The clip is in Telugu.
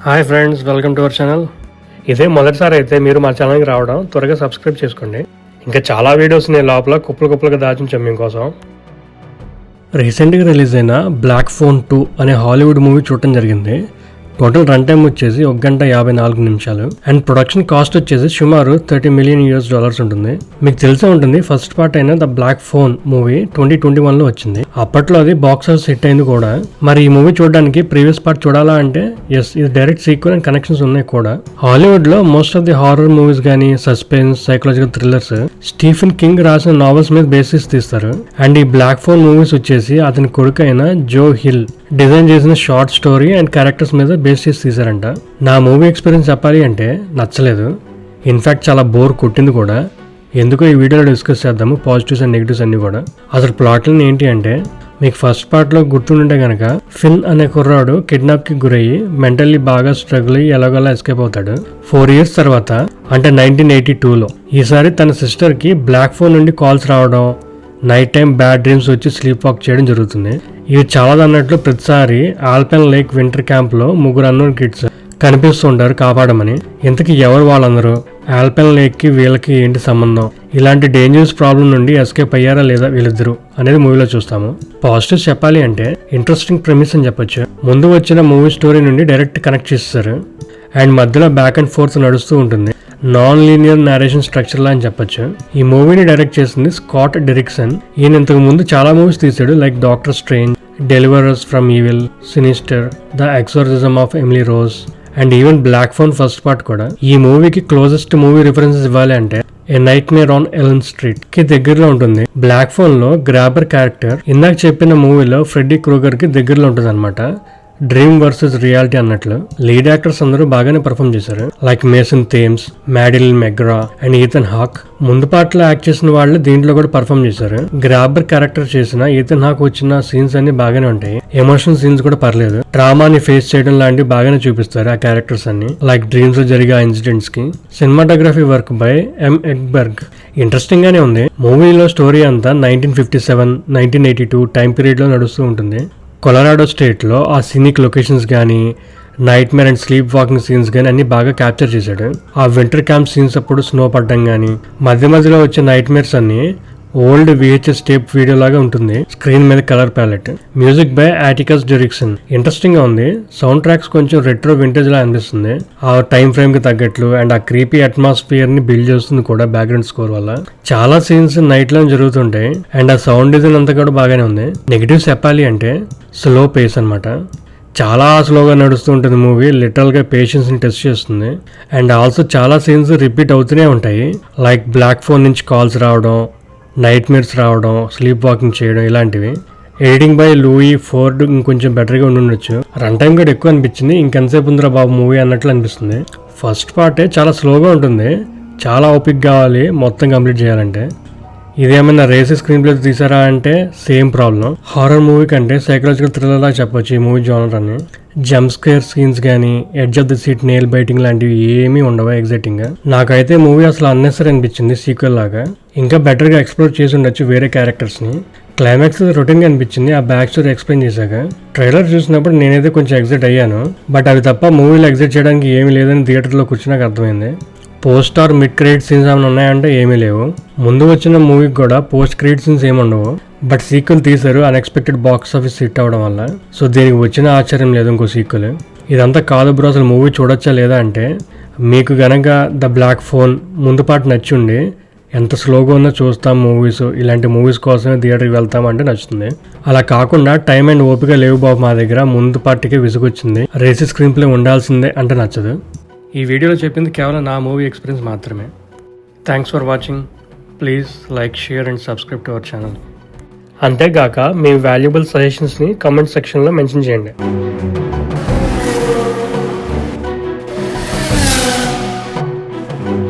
Hi friends, welcome to our channel. ఇదే మొదటిసారి అయితే మీరు మా ఛానల్కి రావడం త్వరగా సబ్స్క్రైబ్ చేసుకోండి. ఇంకా చాలా వీడియోస్ నేను లోపల కుప్పలుగా దాచుంచాం మీకోసం. రీసెంట్గా రిలీజ్ అయిన బ్లాక్ ఫోన్ 2 అనే హాలీవుడ్ మూవీ చూడటం జరిగింది. టోటల్ రన్ టైం వచ్చేసి 1 గంట 54 నిమిషాలు అండ్ ప్రొడక్షన్ కాస్ట్ వచ్చేసి సుమారు $30 మిలియన్ ఉంటుంది. మీకు తెలిసే ఉంటుంది, ఫస్ట్ పార్ట్ అయిన ద బ్లాక్ ఫోన్ మూవీ 2021 లో వచ్చింది. అప్పట్లో అది బాక్స్ ఆఫీస్ హిట్ అయింది కూడా. మరి ఈ మూవీ చూడడానికి ప్రీవియస్ పార్ట్ చూడాలా అంటే ఎస్, ఇది డైరెక్ట్ సీక్వెల్ అండ్ కనెక్షన్స్ ఉన్నాయి కూడా. హాలీవుడ్ లో most of the horror movies గానీ, suspense, psychological thrillers Stephen King రాసిన నావెల్స్ మీద బేసిస్ తీస్తారు. అండ్ ఈ బ్లాక్ ఫోన్ మూవీస్ వచ్చేసి అతని కొడుకు అయిన జో హిల్ డిజైన్ చేసిన షార్ట్ స్టోరీ అండ్ క్యారెక్టర్స్ మీద బేస్ చేసి తీసారంట. నా మూవీ ఎక్స్పీరియన్స్ చెప్పాలి అంటే నచ్చలేదు. ఇన్ఫాక్ట్ చాలా బోర్ కొట్టింది కూడా. ఎందుకో ఈ వీడియోలో డిస్కస్ చేద్దాము, పాజిటివ్స్ అండ్ నెగిటివ్స్ అన్ని కూడా. అసలు ప్లాట్లను ఏంటి అంటే, మీకు ఫస్ట్ పార్ట్లో గుర్తుంటే కనుక ఫిన్ అనే కుర్రాడు కిడ్నాప్ కి గురయ్యి మెంటల్లీ బాగా స్ట్రగుల్ అయ్యి ఎలాగోలా ఎస్కేప్ అవుతాడు. 4 years తర్వాత అంటే 1982లో ఈసారి తన సిస్టర్ కి బ్లాక్ ఫోన్ నుండి కాల్స్ రావడం, నైట్ టైం బ్యాడ్ డ్రీమ్స్ వచ్చి స్లీప్ వాక్ చేయడం జరుగుతుంది. ఇవి చాలా అన్నట్లు ప్రతిసారి ఆల్పెన్ లేక్ వింటర్ క్యాంప్ లో 3 అన్నోన్ కిడ్స్ కనిపిస్తుంటారు కాపాడమని. ఇంతకీ ఎవరు వాళ్ళందరూ, ఆల్పెన్ లేక్ కి వీళ్ళకి ఏంటి సంబంధం, ఇలాంటి డేంజరస్ ప్రాబ్లం నుండి ఎస్కేప్ అయ్యారా లేదా వీళ్ళిద్దరు అనేది మూవీలో చూస్తాము. పాజిటివ్స్ చెప్పాలి అంటే ఇంట్రెస్టింగ్ ప్రెమిస్ అని చెప్పొచ్చు. ముందు వచ్చిన మూవీ స్టోరీ నుండి డైరెక్ట్ కనెక్ట్ చేస్తారు అండ్ మధ్యలో బ్యాక్ అండ్ ఫోర్త్ నడుస్తూ ఉంటుంది. నాన్ లీనియర్ నేరేషన్ స్ట్రక్చర్ లా అని చెప్పొచ్చు. ఈ మూవీని డైరెక్ట్ చేసింది స్కాట్ డెరిక్సన్. ఈయన ఇంతకు ముందు చాలా మూవీస్ తీసాడు, like doctor strange, deliver us from evil, sinister, the exorcism of Emily Rose and even black phone first part కూడా. ఈ మూవీకి క్లోజెస్ట్ మూవీ రిఫరెన్సెస్ ఇవ్వాలి అంటే a nightmare on Elm street కి దగ్గరలో ఉంటుంది. బ్లాక్ ఫోన్ లో గ్రాబర్ క్యారెక్టర్ ఇందాక చెప్పిన మూవీలో ఫ్రెడ్డీ క్రూగర్ కి దగ్గరలో ఉంటుంది అనమాట. డ్రీమ్ వర్సెస్ రియాలిటీ అన్నట్లు. లీడ్ యాక్టర్స్ అందరూ బాగానే పర్ఫామ్ చేశారు, like Mason Thames, Madeleine McGraw and Ethan hack. ముందు పార్ట్ లో యాక్ట్ చేసిన వాళ్ళు దీంట్లో కూడా పర్ఫామ్ చేశారు. గ్రాబర్ క్యారెక్టర్ చేసిన ఈథన్ హాక్ వచ్చిన సీన్స్ అన్ని బాగానే ఉంటాయి. ఎమోషనల్ సీన్స్ కూడా పర్లేదు. డ్రామాని ఫేస్ చేయడం లాంటివి బాగానే చూపిస్తారు ఆ క్యారెక్టర్స్ అన్ని, లైక్ డ్రీమ్స్ లో జరిగే ఇన్సిడెంట్స్ కి. Cinematography work by M Egberg interesting గానే ఉంది. మూవీలో స్టోరీ అంతా 1957, 1982 టైం పీరియడ్ లో నడుస్తూ ఉంటుంది. కొలరాడో స్టేట్లో ఆ సీనిక్ లొకేషన్స్ కానీ, nightmare and sleepwalking scenes కానీ అన్ని బాగా క్యాప్చర్ చేశాడు. ఆ వింటర్ క్యాంప్ సీన్స్ అప్పుడు స్నో పడడం కానీ, మధ్యలో వచ్చే నైట్ మేర్స్ అన్ని ఓల్డ్ VHS టేప్ వీడియో లాగా ఉంటుంది. స్క్రీన్ మీద colour palette. Music by Atticus Derrickson interesting గా ఉంది. సౌండ్ ట్రాక్స్ కొంచెం రెట్రో వింటేజ్ లా అనిపిస్తుంది. ఆ టైం ఫ్రేమ్ కి తగ్గట్లు అండ్ ఆ క్రీపీ అట్మాస్ఫియర్ ని బిల్డ్ చేస్తుంది కూడా బ్యాక్గ్రౌండ్ స్కోర్ వల్ల. చాలా సీన్స్ నైట్ లో జరుగుతుంటాయి అండ్ ఆ సౌండ్ డిజైన్ అంతా కూడా బాగానే ఉంది. నెగిటివ్స్ చెప్పాలి అంటే స్లో పేస్ అనమాట. చాలా స్లోగా నడుస్తూ ఉంటుంది మూవీ. లిటరల్ గా పేషెన్స్ ని టెస్ట్ చేస్తుంది. అండ్ ఆల్సో చాలా సీన్స్ రిపీట్ అవుతూనే ఉంటాయి, లైక్ బ్లాక్ ఫోన్ నుంచి కాల్స్ రావడం, నైట్ మేర్స్ రావడం, స్లీప్ వాకింగ్ చేయడం ఇలాంటివి. ఎడిటింగ్ బై లూయి ఫోర్డ్ ఇంకొంచెం బెటర్గా ఉండొచ్చు. రన్ టైం కూడా ఎక్కువ అనిపించింది. ఇంకెంతసేపు ఉందిరా బాబు మూవీ అన్నట్లు అనిపిస్తుంది. ఫస్ట్ పార్టే చాలా స్లోగా ఉంటుంది, చాలా ఓపిక్ కావాలి మొత్తం కంప్లీట్ చేయాలంటే. ఇదేమైనా రేసీ స్క్రీన్ ప్లే తీసారా అంటే సేమ్ ప్రాబ్లం. హారర్ మూవీ కంటే సైకలాజికల్ థ్రిల్లర్ లా చెప్పొచ్చు ఈ మూవీ జోనర్ అని. జంప్ స్కేర్ సీన్స్ కానీ, edge of the seat nail biting లాంటివి ఏమీ ఉండవు ఎగ్జైటింగ్ గా. నాకైతే మూవీ అసలు అన్నెసరీ అనిపించింది సీక్వెల్ లాగా. ఇంకా బెటర్ గా ఎక్స్ప్లోర్ చేసి ఉండొచ్చు వేరే క్యారెక్టర్స్ ని. క్లైమాక్స్ రొటీన్ గా అనిపించింది ఆ బ్యాక్ స్టోరీ ఎక్స్ప్లెయిన్ చేశాక. ట్రైలర్ చూసినప్పుడు నేనైతే కొంచెం ఎగ్జైట్ అయ్యాను, బట్ అవి తప్ప మూవీలో ఎగ్జైట్ చేయడానికి ఏమీ లేదని థియేటర్లో కూర్చున్నాక అర్థమైంది. Post or mid credit scenes ఏమైనా ఉన్నాయంటే ఏమీ లేవు. ముందు వచ్చిన మూవీకి కూడా పోస్ట్ క్రెడిట్ సీన్స్ ఏమి ఉండవు, బట్ సీక్వెల్ తీశారు అన్ఎక్స్పెక్టెడ్ బాక్స్ ఆఫీస్ హిట్ అవడం వల్ల. సో దీనికి వచ్చిన ఆశ్చర్యం లేదు ఇంకో సీక్వెల్. ఇదంతా కాదు బ్రో, అసలు మూవీ చూడొచ్చా లేదా అంటే, మీకు గనక ద బ్లాక్ ఫోన్ ముందు పాటు నచ్చుండి ఎంత స్లోగా ఉందో చూస్తాం మూవీస్, ఇలాంటి మూవీస్ కోసమే థియేటర్కి వెళ్తాం అంటే నచ్చుతుంది. అలా కాకుండా టైం అండ్ ఓపిక లేవు బాబు మా దగ్గర, ముందు పార్టీకే విసుగొచ్చింది, రేసీ స్క్రీన్ ప్లే ఉండాల్సిందే అంటే నచ్చదు. ఈ వీడియోలో చెప్పింది కేవలం నా మూవీ ఎక్స్పీరియన్స్ మాత్రమే. Thanks for watching. Please like, share and subscribe to our channel. అంతేగాక మీ వాల్యుబుల్ సజెషన్స్ని కామెంట్ సెక్షన్లో మెన్షన్ చేయండి.